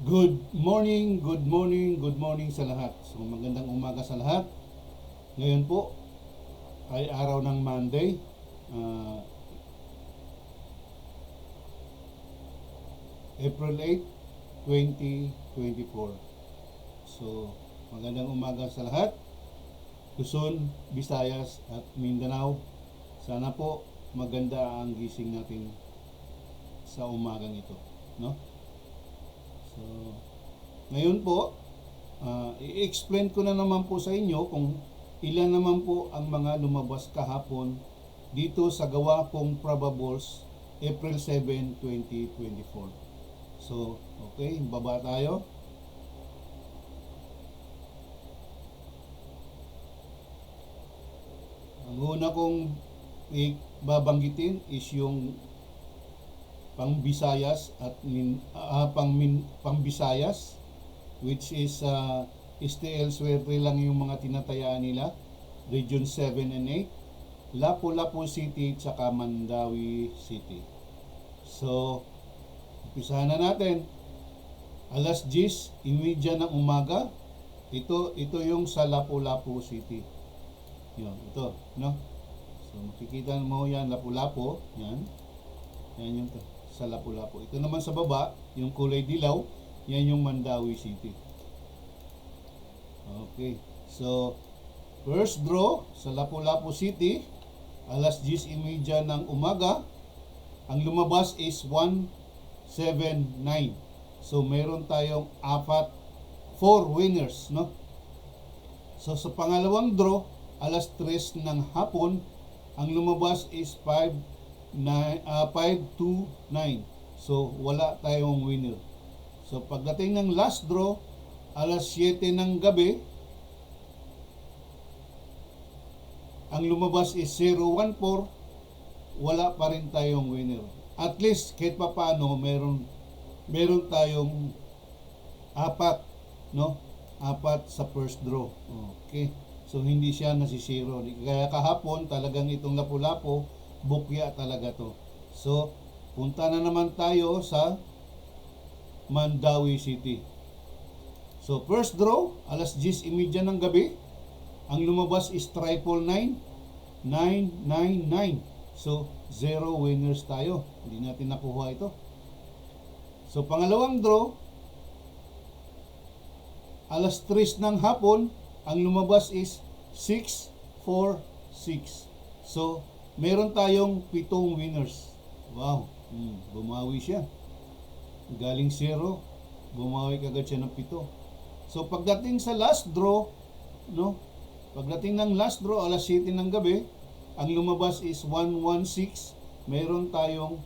Good morning, good morning sa lahat. So magandang umaga sa lahat. Ngayon po ay araw ng Monday, uh, April 8, 2024. So magandang umaga sa lahat. Luzon, Visayas at Mindanao. Sana po maganda ang gising natin sa umagang ito, no? So ngayon po, i-explain ko na naman po sa inyo kung ilan naman po ang mga lumabas kahapon dito sa gawa kong probables April 7, 2024. So, okay, baba tayo. Ang una kong babanggitin is yung pang Visayas at pang Visayas, which is STL Suerte lang yung mga tinatayaan nila, Region 7 and 8, Lapu-Lapu City tsaka Mandawi City. So umpisahan na natin. Alas 10:30 ng umaga, ito yung sa Lapu-Lapu City. Yun, ito, no? So makikita mo yan, Lapu-Lapu, yan yung sa Lapu-Lapu. Ito naman sa baba, yung kulay dilaw, yan yung Mandawi City. Okay. So, first draw sa Lapu-Lapu City, alas 10:30 ng umaga, ang lumabas is 179. So, meron tayong 4 winners, no? So, sa pangalawang draw, alas 3 ng hapon, ang lumabas is 529. So, wala tayong winner. So, pagdating ng last draw, alas 7 ng gabi, ang lumabas is 014, wala pa rin tayong winner. At least, kahit pa paano, meron tayong 4, no? 4 sa first draw. Okay. So, hindi siya nasisiro. Kaya kahapon, talagang itong Lapu-Lapu, bukya talaga to. So, punta na naman tayo sa Mandawi City. So, first draw, alas 10:30 ng gabi. Ang lumabas is 999. So, 0 winners tayo. Hindi natin nakuha ito. So, pangalawang draw, alas 3 ng hapon, ang lumabas is 646. So, meron tayong 7 winners. Wow, bumawi siya. Galing 0, bumawi kagad siya ng 7. So, pagdating sa last draw, no? Pagdating ng last draw, alas 7 ng gabi, ang lumabas is 116. Meron tayong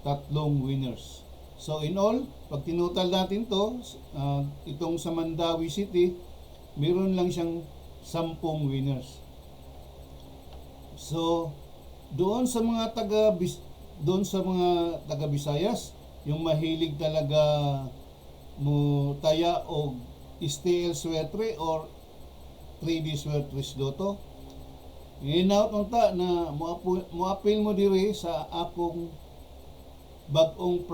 3 winners. So, in all, pag tinutal natin to, itong sa Mandawi City, meron lang siyang 10 winners. So, doon sa mga taga Visayas, yung mahilig talaga mo taya o STL Suerte or 3D Suerte Loto, inaut unta na moapil mo diri sa akong bag-ong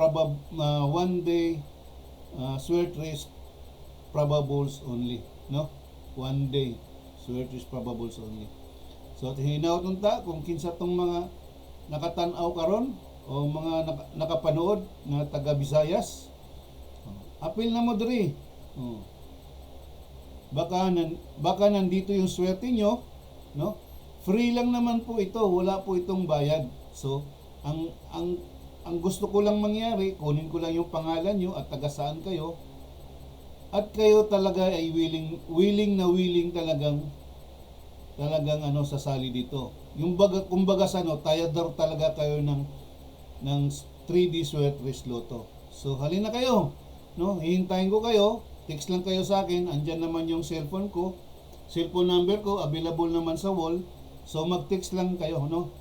one day Suerte probables only, no? One day Suerte probables only. So hinaut unta kung kinsa tong mga nakatan-aw karon o mga nakapanood na taga Visayas, apil na mo diri. Baka nandito yung swerte nyo, no? Free lang naman po ito, wala po itong bayad. So, ang gusto ko lang mangyari, kunin ko lang yung pangalan nyo at taga saan kayo. At kayo talaga ay willing talagang sasali dito. Yung kumbaga sa tayador talaga kayo ng 3D Suerte Loto. So, halina kayo, no? Hihintayin ko kayo. Text lang kayo sa akin, andyan naman yung cellphone ko. Cellphone number ko, available naman sa wall. So mag-text lang kayo, no?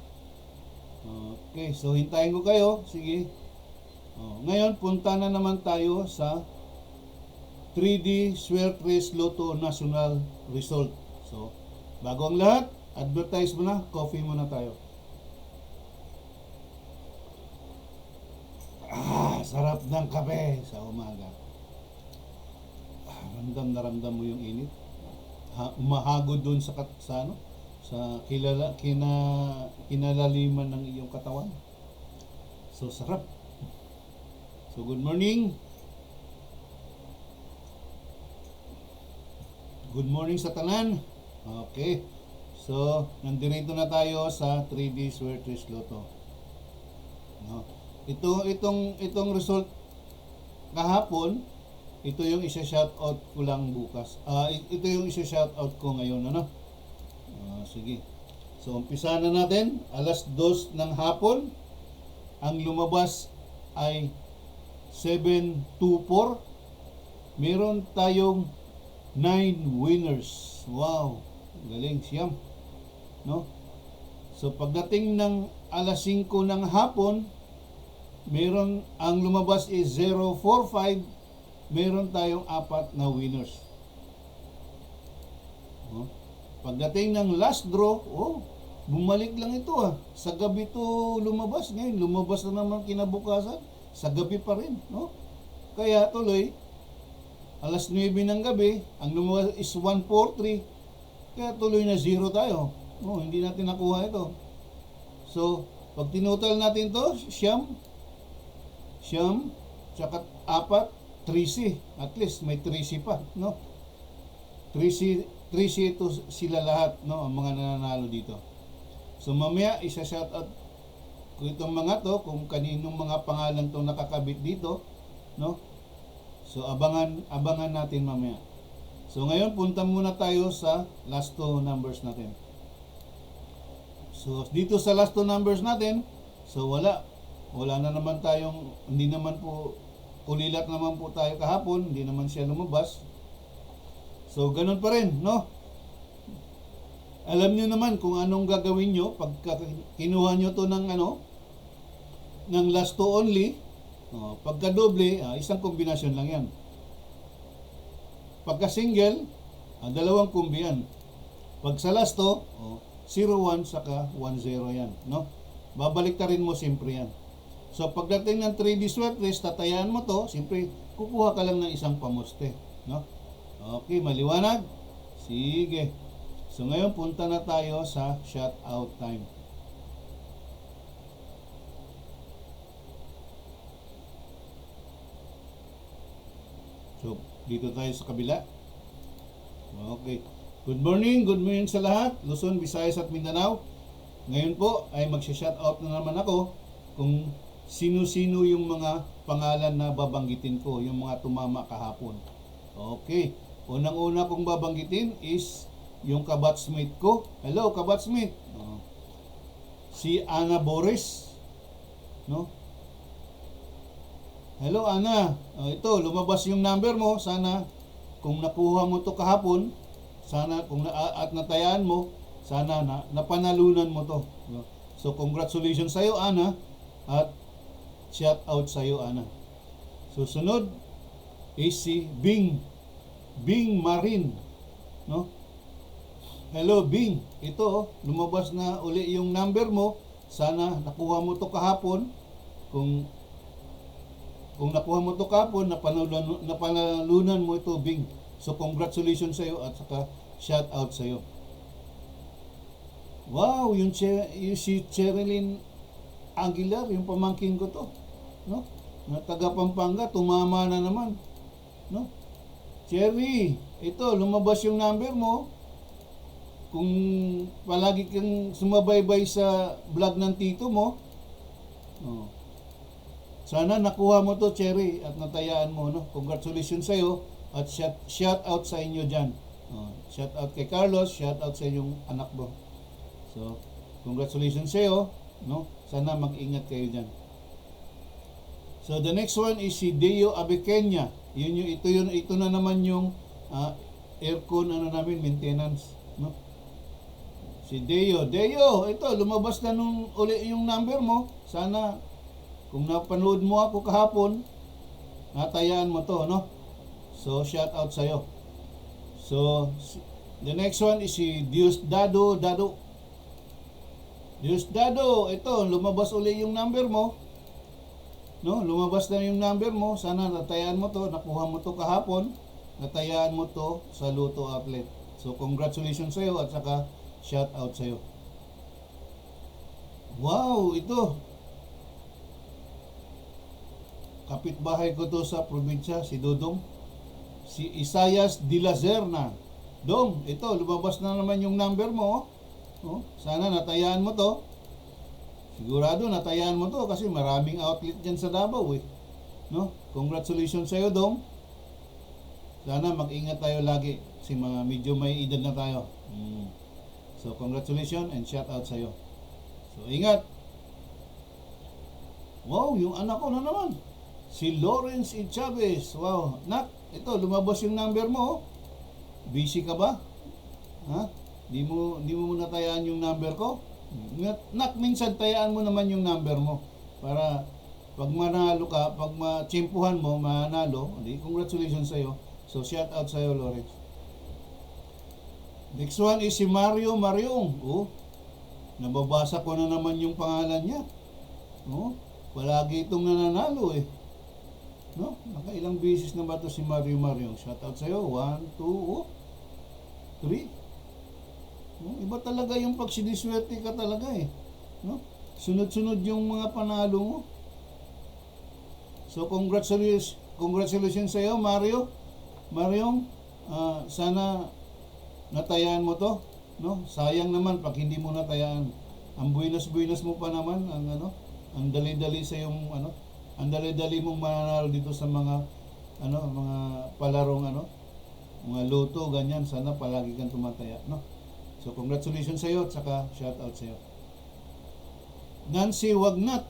Okay, so hintayin ko kayo. Sige. Ngayon, punta na naman tayo sa 3D Suerte Loto National Result. So, bago ang lahat, advertise muna, coffee muna tayo. Sarap ng kape sa umaga. Ramdam na ramdam mo yung init. Umahagod doon sa ano, sa kinalaliman ng iyong katawan. So sarap. So good morning. Good morning sa tanan. Okay. So nandito na tayo sa 3D Swertres Lotto. No. Itong result kahapon, ito yung isa-shoutout ko lang bukas. Ito yung isa-shoutout ko ngayon, ano? Sige. So, umpisa na natin. Alas 2 ng hapon. Ang lumabas ay 724. Meron tayong 9 winners. Wow! Galing, siyam. No? So, pagdating ng alas 5 ng hapon, meron, ang lumabas is 045. Meron tayong 4 na winners. No? Pagdating ng last draw, bumalik lang ito Sa gabi to lumabas. Ngayon, lumabas na naman kinabukasan. Sa gabi pa rin, no? Kaya tuloy, alas 9 ng gabi, ang lumabas is 143. Kaya tuloy na 0 tayo. Hindi natin nakuha ito. So, pag tinutal natin to, siyam, tsaka 4, 3C. At least may 3C pa, no? 3C ito sila lahat, no? Ang mga nananalo dito. So mamaya isa-shoutout ko itong mga to, kung kaninong mga pangalan to nakakabit dito, no? So abangan natin mamaya. So ngayon punta muna tayo sa last 2 numbers natin. So dito sa last 2 numbers natin, so wala na naman tayong, hindi naman po, ulilat naman po tayo kahapon, hindi naman siya lumabas. So ganun pa rin, no? Alam niyo naman kung anong gagawin nyo pag kinuha nyo to ng ng last 2 only. Pagka doble, isang kombinasyon lang yan. Pagka single, 2 kombi yan. Pag sa last 2, 0-1 saka 1-0 yan, no? Babalik ta rin mo siyempre yan. So pagdating ng 3D Swertres, tatayaan mo to, siyempre kukuha ka lang ng isang pamuste, no? Okay, maliwanag? Sige. So ngayon punta na tayo sa shoutout time. So dito tayo sa kabila. Okay. Good morning sa lahat, Luzon, Visayas at Mindanao. Ngayon po ay magsha-shoutout na naman ako kung sino-sino yung mga pangalan na babanggitin ko, yung mga tumama kahapon. Okay. Unang-una kong babanggitin is yung kabatsmate ko. Hello, kabatsmate. Si Ana Boris. No? Hello, Ana. Ito, lumabas yung number mo. Sana, kung nakuha mo to kahapon, sana, kung at natayaan mo, sana napanalunan mo to. No? So, congratulations sa'yo, Ana. At shout out sa'yo, Ana. Susunod is si Bing Marin, no? Hello Bing, ito lumabas na uli yung number mo. Sana nakuha mo to kahapon. Kung nakuha mo to kahapon, napanalunan mo ito, Bing. So congratulations sa iyo at saka shout out sa iyo. Wow, yung si Cherilyn Aguilar, yung pamangkin ko to, no? Na taga Pampanga, tumama na naman, no? Cherry, ito, lumabas yung number mo. Kung palagi kang sumabaybay sa vlog ng tito mo, sana nakuha mo to, Cherry, at natayaan mo, no? Congratulations sa'yo at shout out sa inyo dyan. Shout out kay Carlos, shout out sa inyong anak mo. So, congratulations sa'yo, no? Sana mag-ingat kayo dyan. So, the next one is si Deo Abequeña. Ito na naman yung aircon namin, maintenance, no? Si Deo, ito lumabas na nung uli yung number mo. Sana kung napanood mo ako kahapon, natayaan mo to, no? So shout out sa iyo. So the next one is si Diosdado. Ito lumabas uli yung number mo. No, lumabas na yung number mo. Sana natayaan mo to, nakuha mo to kahapon. natayaan mo to sa Lotto Outlet. So congratulations sa iyo at saka shout out sa iyo. Wow, ito. Kapitbahay ko to sa probinsya, si Dodong. Si Isayas de la Serna. Dong, ito, lumabas na naman yung number mo. Oh, sana natayaan mo to. Sigurado natayaan mo to kasi maraming outlet dyan sa Davao eh. No? Congratulations sa iyo, Dong. Sana mag-ingat tayo lagi kasi mga medyo may edad na tayo. So congratulations and shout out sa iyo. So ingat. Wow, yung anak ko na naman. Si Lawrence E. Chavez. Wow, nak, ito lumabas yung number mo. Busy ka ba? Ha? Di mo natayaan yung number ko? Nak, minsan tayaan mo naman yung number mo para pag manalo ka, pag matsimpuhan mo, manalo, di congratulations sa iyo. So shout out sa iyo, Lawrence. Next one is si Mario Mariong. Oh, nababasa ko na naman yung pangalan niya. Oh, palagi itong nananalo eh. No? Nakailang beses na ba ito si Mario Mariong? Shout out sa iyo. 1, 2, 3. No? Iba talaga yung pag siniswerte ka talaga eh. No? Sunod-sunod yung mga panalo mo. So congratulations sa iyo, Mario. Mariong, sana natayaan mo to, no? Sayang naman pag hindi mo natayaan. Ang buinas-buinas mo pa naman, ang dali-dali sa yung ang dali-dali mong mananalo dito sa mga mga palarong mga loto ganyan. Sana palagi kang tumataya, no? So congratulations sa iyo at saka shout out sa iyo. Nancy Wagnat.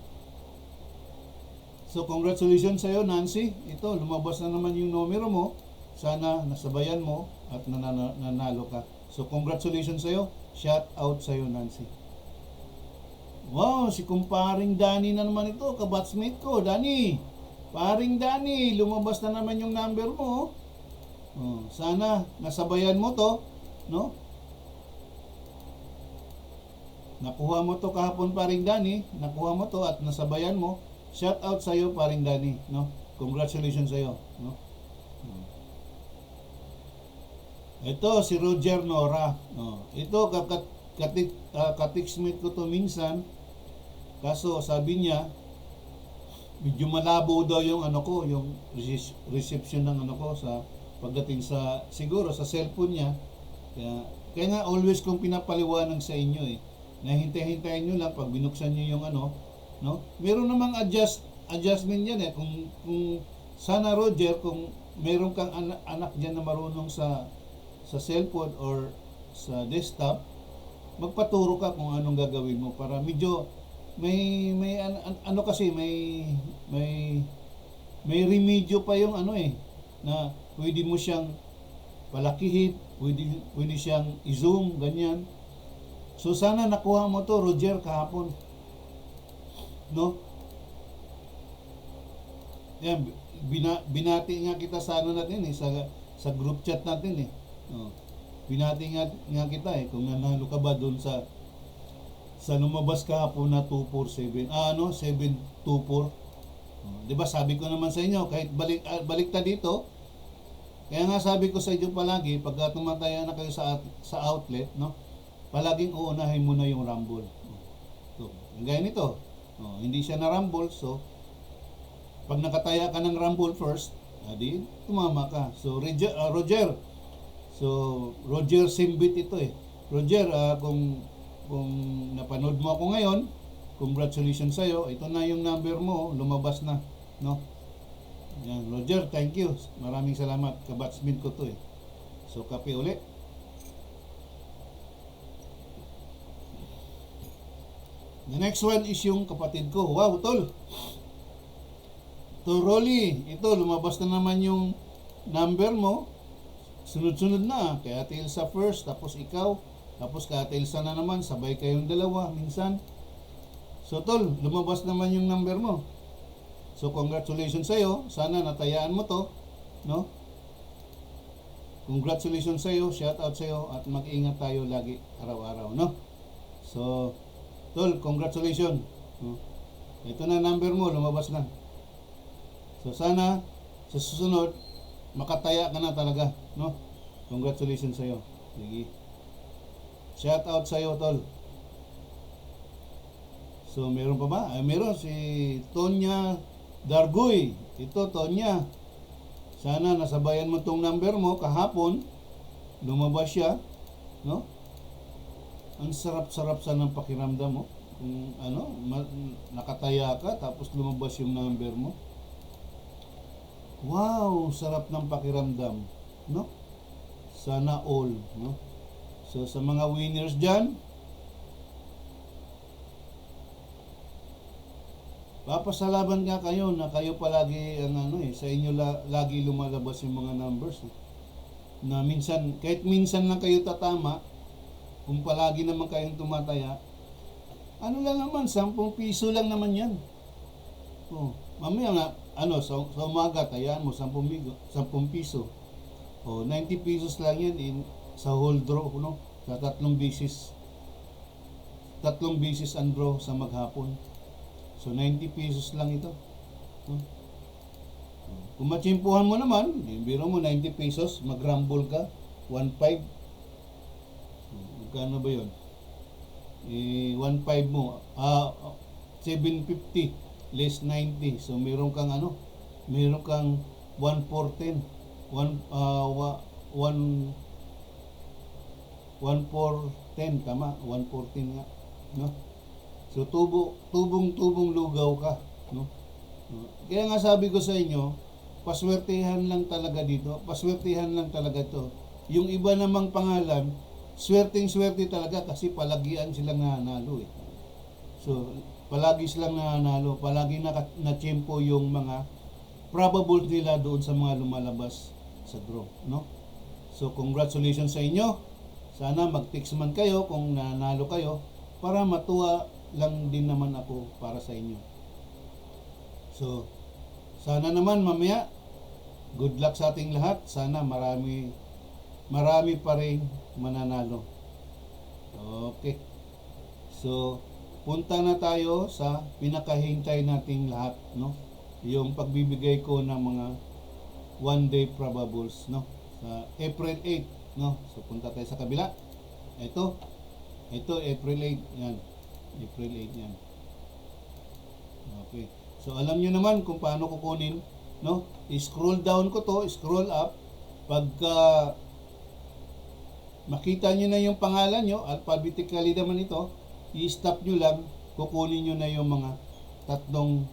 So congratulations sa iyo, Nancy. Ito, lumabas na naman yung numero mo. Sana nasabayan mo at nanalo ka. So congratulations sa iyo. Shout out sa iyo, Nancy. Wow, si kumparing Danny na naman ito, kabatchmate ko, Danny. Paring Danny, lumabas na naman yung number mo. Oh, sana nasabayan mo to, no? Nakuha mo to kahapon, paring Danny. Nakuha mo to at nasabayan mo. Shout out sa iyo, paring Danny, no? Congratulations sa iyo, no? Ito si Roger Nora. Ito katixmate ko to minsan. Kaso sabi niya medyo malabo daw yung yung reception ng ko sa pagdating sa siguro sa cellphone niya. Kaya nga always kong pinapaliwanag sa inyo eh. Na hintay-hintayin niyo lang pag binuksan niyo yung no? Meron namang adjustment yan eh. Kung sana, Roger, kung meron kang anak diyan na marunong sa cellphone or sa desktop, magpaturo ka kung anong gagawin mo para medyo may kasi may remedyo pa yung na pwede mo siyang palakihin, pwede siyang i-zoom ganyan. So sana nakuha mo to, Roger, kahapon, no? Yan, binati nga kita sa natin eh, sa group chat natin eh. Binati nga kita eh kung nanalo ka ba doon sa lumabas kahapon na 247. 724. 'Di ba sabi ko naman sa inyo kahit baliktad dito. Kaya nga sabi ko sa inyo palagi pag tumataya na kayo sa outlet, no? Palaging uunahin mo na yung rumble. So, gaya nito. Hindi siya na rumble, so pag nakataya ka ng rumble first, di tumama ka. So Roger, Roger Simbit ito eh. Roger, kung napanood mo ako ngayon, congratulations sa iyo. Ito na yung number mo, lumabas na, no? Yan, Roger, thank you. Maraming salamat. Kabatsmate ko to eh. So, kape ulit. The next one is yung kapatid ko. Wow, tol. To Rolly, ito lumabas na naman yung number mo. Sunod-sunod na, kay Ate Elsa first, tapos ikaw, tapos kay Ate Elsa na naman, sabay kayong dalawa minsan. So tol, lumabas naman yung number mo. So congratulations sa iyo, sana natayaan mo to, no? Congratulations sa iyo, shout out sa iyo, at mag-ingat tayo lagi araw-araw, no? So tol, congratulations. No? Ito na number mo, lumabas na. So sana sa susunod makataya ka na talaga, no? Congratulations sa'yo. Sige. Shout out sa'yo, tol. So, meron pa ba? Ay, meron si Tonya Dargoy. Ito, Tonya. Sana nasabayan mo tong number mo kahapon. Lumabas siya, no? Ang sarap-sarap sa ng pakiramdam mo. Kung ano, nakataya ka tapos lumabas yung number mo. Wow, sarap ng pakiramdam, no? Sana all, no? So sa mga winners diyan, papasalamat nga kayo na kayo palagi ang ano sa inyo lagi lumalabas yung mga numbers. Na minsan, kahit minsan lang kayo tatama, kung palagi naman kayong tumataya, ano lang naman, 10 piso lang naman yan. Oh, mamaya nga, sa umaga, tayaan mo, 10 piso. Oh, 90 pesos lang yan sa whole draw, no? Sa tatlong bisis ang draw sa maghapon. So, 90 pesos lang ito. No? Kung matsimpuhan mo naman, biro mo 90 pesos, mag-rumble ka, 1.5. Magkano ba yun? 1.5 mo, 750 less 90. So meron kang meron kang 1.410. 1.410 tama, 1.14 nga, no? So tubong lugaw ka, no? Kaya nga sabi ko sa inyo, paswertehan lang talaga dito, paswertehan lang talaga to. Yung iba namang pangalan, swerteng-swerte talaga kasi palagian silang nananalo eh. So, palagi silang nananalo, palagi na-tiyempo yung mga probable nila doon sa mga lumalabas sa draw, no? So, congratulations sa inyo. Sana mag-text man kayo kung nanalo kayo para matuwa lang din naman ako para sa inyo. So, sana naman mamaya, good luck sa ating lahat. Sana marami pa rin mananalo. Okay. So, punta na tayo sa pinakahintay nating lahat, no? Yung pagbibigay ko ng mga one day probables, no? Sa April 8, no? So, punta tayo sa kabila. Ito April 8, yan. April 8 yan. Okay. So, alam nyo naman kung paano kukunin, no? I-scroll down ko to, scroll up. Pagka makita nyo na yung pangalan nyo, alphabetically naman ito, i-stop nyo lang, kukunin nyo na yung mga tatlong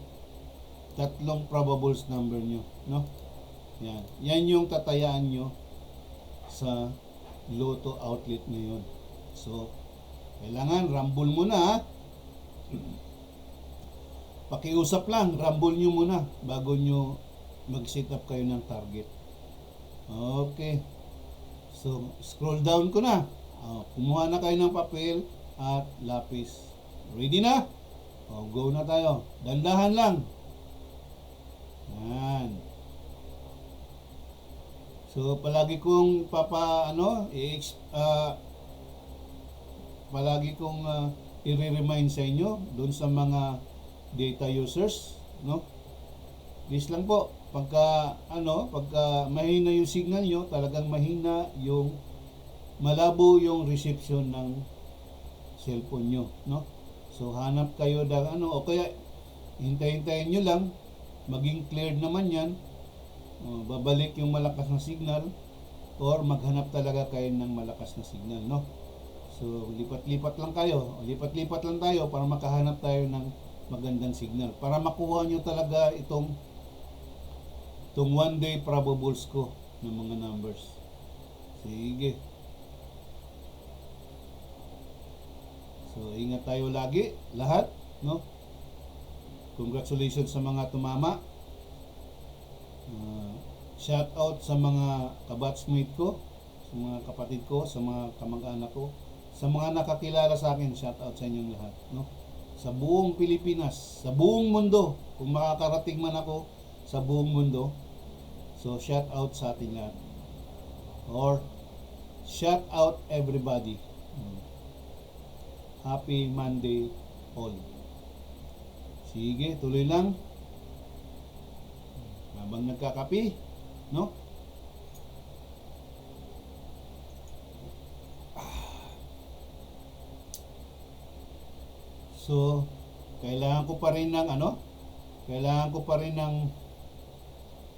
probables number nyo, no? Yan yung tatayaan nyo sa Lotto outlet ngayon. So, kailangan rumble muna, ha? Pakiusap lang, rumble nyo muna bago nyo mag-set up kayo ng target. Okay. So, scroll down ko na. Kumuha na kayo ng papel at lapis. Ready na? Go na tayo. Dandahan lang. Yan. So, palagi kong i-remind sa inyo doon sa mga data users, no? Please lang po, pagka mahina yung signal nyo, talagang mahina yung malabo yung reception ng cellphone nyo, no? So hanap kayo o kaya hintayin nyo lang maging cleared naman yan, babalik yung malakas na signal or maghanap talaga kayo ng malakas na signal, no? So lipat-lipat lang tayo para makahanap tayo ng magandang signal para makuha nyo talaga itong one day probables ko ng mga numbers. Sige. So, ingat tayo lagi, lahat, no? Congratulations sa mga tumama. Shout out sa mga kabatchmate ko, sa mga kapatid ko, sa mga kamag-anak ko, sa mga nakakilala sa akin, shout out sa inyong lahat, no? Sa buong Pilipinas, sa buong mundo, kung makakarating man ako sa buong mundo, so shout out sa ating lahat. Or shout out everybody. Happy Monday all. Sige, tuloy lang. Habang nagkakape, no? So, kailangan ko pa rin ng ano, kailangan ko pa rin ng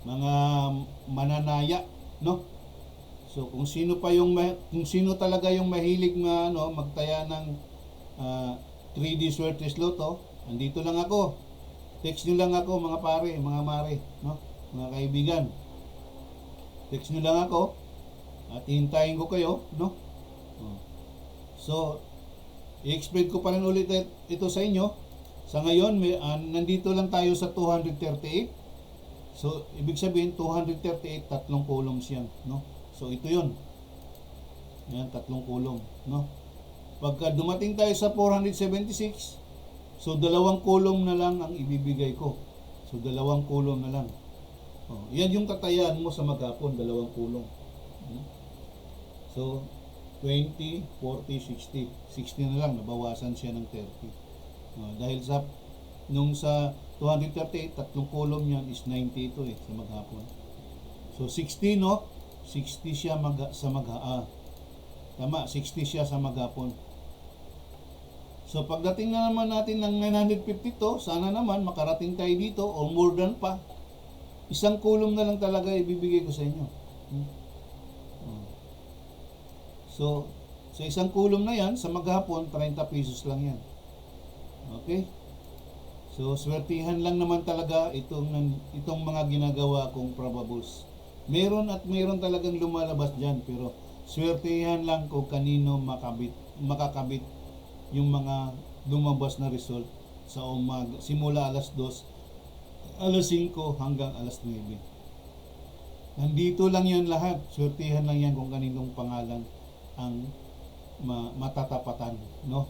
mga mananaya, no? So, kung sino talaga yung mahilig na ano, magtaya ng 3D Swerte Lotto, andito lang ako. Text nyo lang ako mga pare, mga mare, no? Mga kaibigan. Text nyo lang ako at hintayin ko kayo, no? So, i-explain ko pa rin ulit ito sa inyo. Sa ngayon, nandito lang tayo sa 238. So, ibig sabihin, 238, tatlong columns yan, no? So, ito yun. Yan, tatlong column, no? Pagka dumating tayo sa 476, so, dalawang column na lang ang ibibigay ko. So, dalawang column na lang. Yan yung tatayaan mo sa maghapon, dalawang column. So, 20, 40, 60. 60 na lang, nabawasan siya ng 30. Dahil sa 238, tatlong column yan is 90 ito sa maghapon. So, 60, no? 60 siya tama, 60 siya sa maghapon. So, pagdating na naman natin ng 950 to, sana naman makarating tayo dito or more than pa. Isang column na lang talaga ibibigay ko sa inyo. So, sa isang column na yan, sa maghapon, 30 pesos lang yan. Okay? So, swertihan lang naman talaga itong mga ginagawa kong probables. Meron talagang lumalabas dyan, pero swertihan lang kung kanino makakabit yung mga lumabas na result sa umaga, simula alas 2, alas 5 hanggang alas 9. Nandito lang yan lahat. Swertihan lang yan kung kaninong pangalan ang matatapatan, no?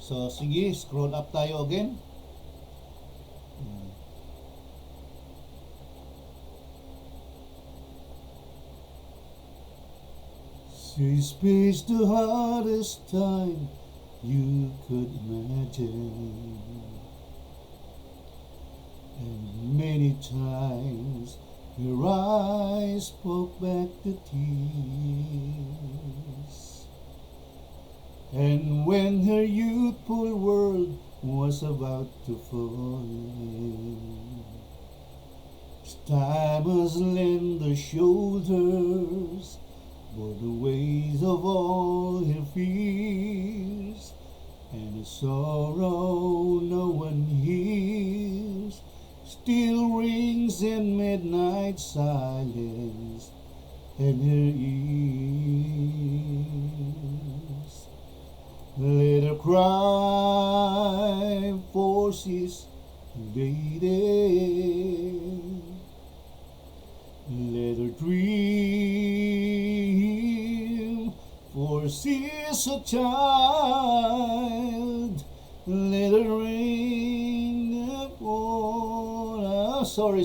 So, sige, scroll up tayo again. She speaks the hardest time you could imagine, and many times her eyes spoke back the tears. And when her youthful world was about to fall, time has lent the shoulders, bore the weight of all her fears, and the sorrow no one hears still rings in midnight silence in her ears. Let her cry, for she's invaded. Let her dream, for she's a child. Let her rain upon... sorry.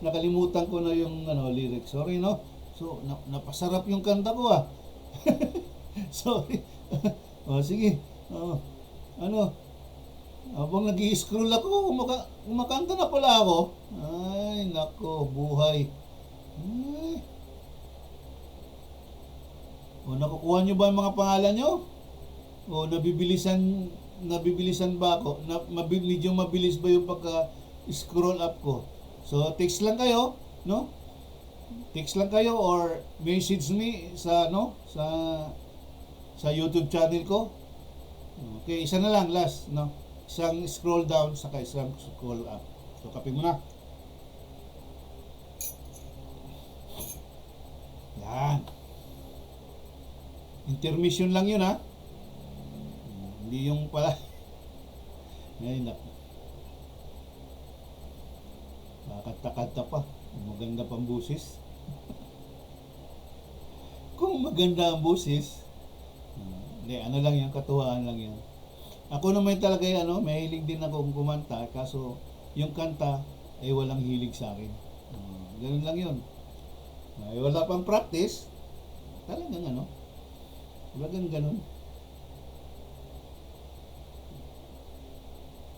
Nakalimutan ko na yung lyrics. Sorry, no? So, napasarap yung kanta ko, Sorry. Sige. Habang nag-i-scroll ako, kumakanta na pala ako. Ay, nako, buhay. Ay. Nakukuha nyo ba ang mga pangalan nyo? Nabibilisan ba ako? Medyo mabilis ba yung pagka-scroll up ko? So, text lang kayo, no? Text lang kayo or message me sa YouTube channel ko. Okay, isa na lang last, no? Isang scroll down saka isang scroll up. So, kape mo na. Yan. Intermission lang yun, ha? Hindi yung pala. Ay, naku. Kakanta-kanta pa. Maganda pang busis. Kung maganda ang busis, hindi, lang yan, katuwaan lang yan. Ako naman talaga mahilig din ako kumanta, kaso yung kanta ay walang hilig sa akin. Ganun lang yun. Wala pang practice, talagang talagang ganun.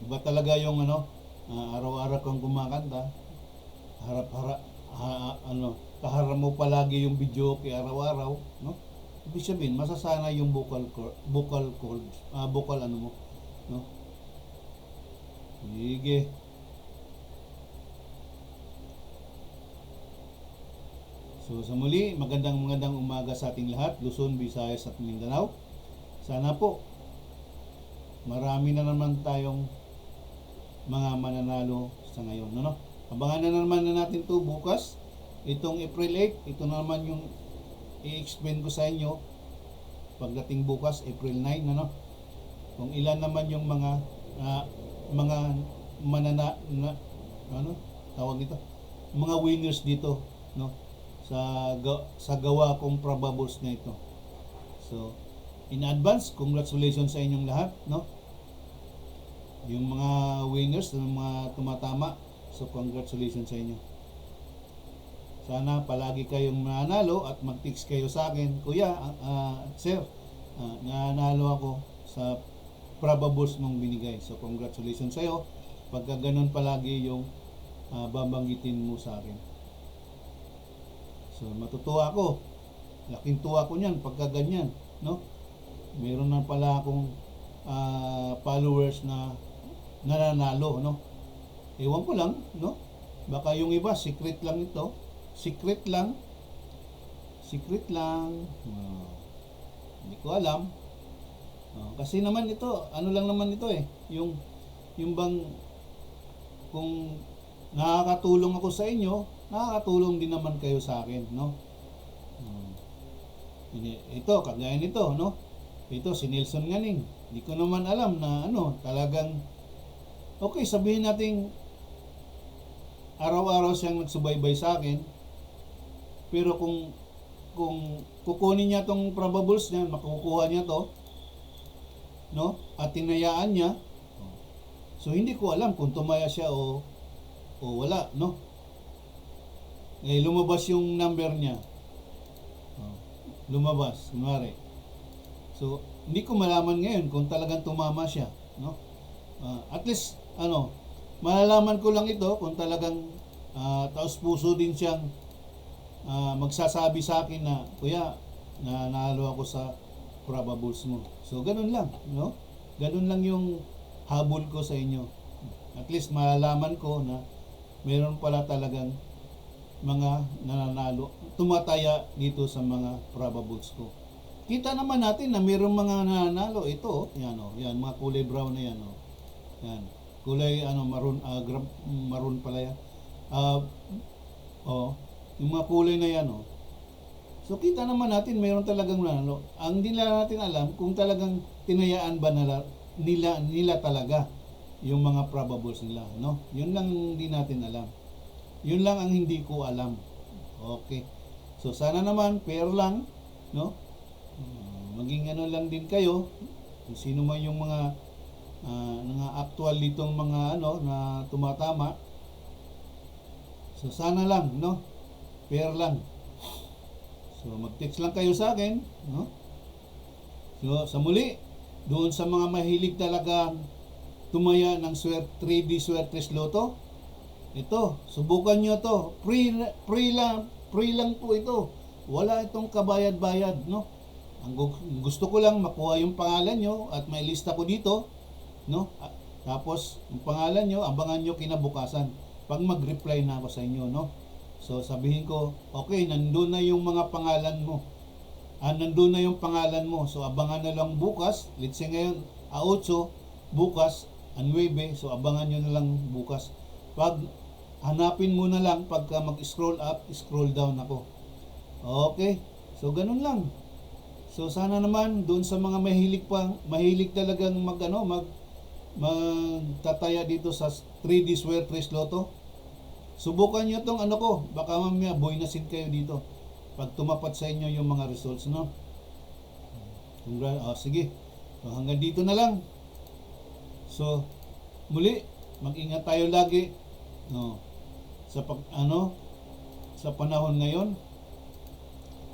Iba talaga yung araw-araw kang kumakanta, kaharap mo palagi yung video kay araw-araw, no? Ibig sabihin, masasana yung vocal cords, no? Sige. So sa muli, magandang umaga sa ating lahat, Luzon, Visayas at Mindanao. Sana po marami na naman tayong mga mananalo sa ngayon, no? Abangan na naman na natin 'to bukas. Itong April 8, ito na naman yung i-explain ko sa inyo pagdating bukas, April 9, ano? Kung ilan naman yung mga ano tawag nito? Mga winners dito, no? Sa gawa kong probables na ito. So, in advance, congratulations sa inyong lahat, no? Yung mga winners, yung mga tumatama, so congratulations sa inyo. Sana palagi kayong mananalo at mag-text kayo sa akin, Kuya, Sir, nanalo ako sa probables mong binigay. So congratulations sa iyo. Pagka ganun palagi yung babanggitin mo sa akin. So matutuwa ako. Laking tuwa ko niyan pagka ganyan, no? Meron na pala akong followers na nananalo, no? Ewan ko lang, no? Baka yung iba secret lang ito. Secret lang. Hindi ko alam. Kasi naman ito, ano lang naman ito eh, yung bang kung nakakatulong ako sa inyo, nakakatulong din naman kayo sa akin, no? Ito, kagaya nito, no? Ito, si Nelson Nganing. Hindi ko naman alam na talagang, okay, sabihin natin, araw-araw siyang nagsubaybay sa akin, pero kung kukunin niya tong probables niya, makukuha niya to, no? At tinayaan niya, so hindi ko alam kung tumaya siya o wala, no? Lumabas yung number niya. Lumabas, kunwari. So, hindi ko malaman ngayon kung talagang tumama siya, no? At least, malalaman ko lang ito kung talagang taos puso din siyang magsasabi sa akin na, Kuya, nanalo ako sa probables mo. So, ganun lang, no? Ganun lang yung habol ko sa inyo. At least malalaman ko na meron pala talagang mga nananalo, tumataya dito sa mga probables ko. Kita naman natin na mayroong mga nananalo. Ito, yan yan, mga kulay brown na yan, yan. Kulay maroon, maroon pala yan. Yung mga kulay na yan, So kita naman natin mayroon talagang nanalo. Ang hindi lang natin alam kung talagang tinayaan ba nila talaga yung mga probables nila, no? Yun lang hindi natin alam. Yun lang ang hindi ko alam. Okay. So sana naman fair lang, no? Maging lang din kayo, kung sino man yung mga actual ditong mga na tumatama. So sana lang, no? Fair lang. So mag-text lang kayo sa akin, no? So sa muli, doon sa mga mahilig talaga tumaya ng 3D Swertres Lotto, ito, subukan nyo to. Free lang po ito. Wala itong kabayad-bayad, no? Ang gusto ko lang makuha yung pangalan nyo at may lista ko dito, no? Tapos yung pangalan nyo, abangan nyo kinabukasan pag mag-reply na ako sa inyo, no? So sabihin ko, okay, nandun na yung mga pangalan mo. Nandun na yung pangalan mo. So abangan na lang bukas. Let's say ngayon, 8, bukas, 9. So abangan nyo na lang bukas. Pag hanapin mo na lang pagka mag-scroll up, scroll down ako. Okay? So ganun lang. So sana naman doon sa mga mahilig talagang magtataya dito sa 3D Swertres Lotto. Subukan niyo tong ko, baka mamaya boynasin kayo dito pag tumapat sa inyo yung mga results, no? Sige. So hanggang dito na lang. So muli, mag-ingat tayo lagi, no? Sa panahon ngayon,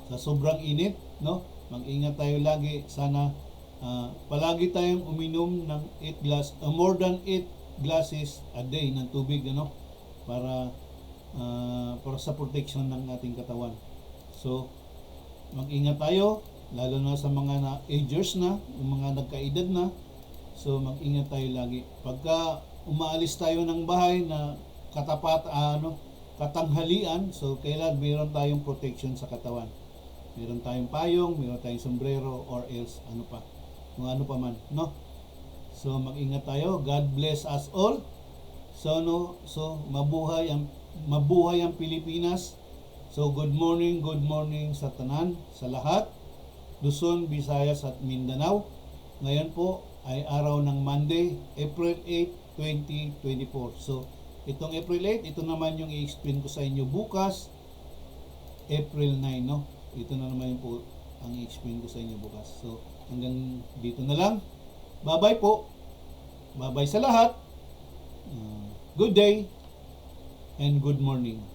sa sobrang init, no? Mag-ingat tayo lagi. Sana palagi tayong uminom ng more than 8 glasses a day ng tubig, para sa protection ng ating katawan. So mag-ingat tayo, lalo na sa mga agers na, yung mga nagkaedad na. So mag-ingat tayo lagi. Pagka umaalis tayo ng bahay na katanghalian, so kailan meron tayong protection sa katawan. Meron tayong payong, meron tayong sombrero, or else ano pa, kung ano pa man, no? So mag-ingat tayo. God bless us all. So mabuhay ang Pilipinas. So good morning sa tanan, sa lahat. Luzon, Visayas at Mindanao. Ngayon po ay araw ng Monday, April 8, 2024. So itong April 8, ito naman yung i-explain ko sa inyo bukas, April 9, no? Ito na naman yung po ang i-explain ko sa inyo bukas. So hanggang dito na lang. Bye-bye po. Bye-bye sa lahat. Good day and good morning.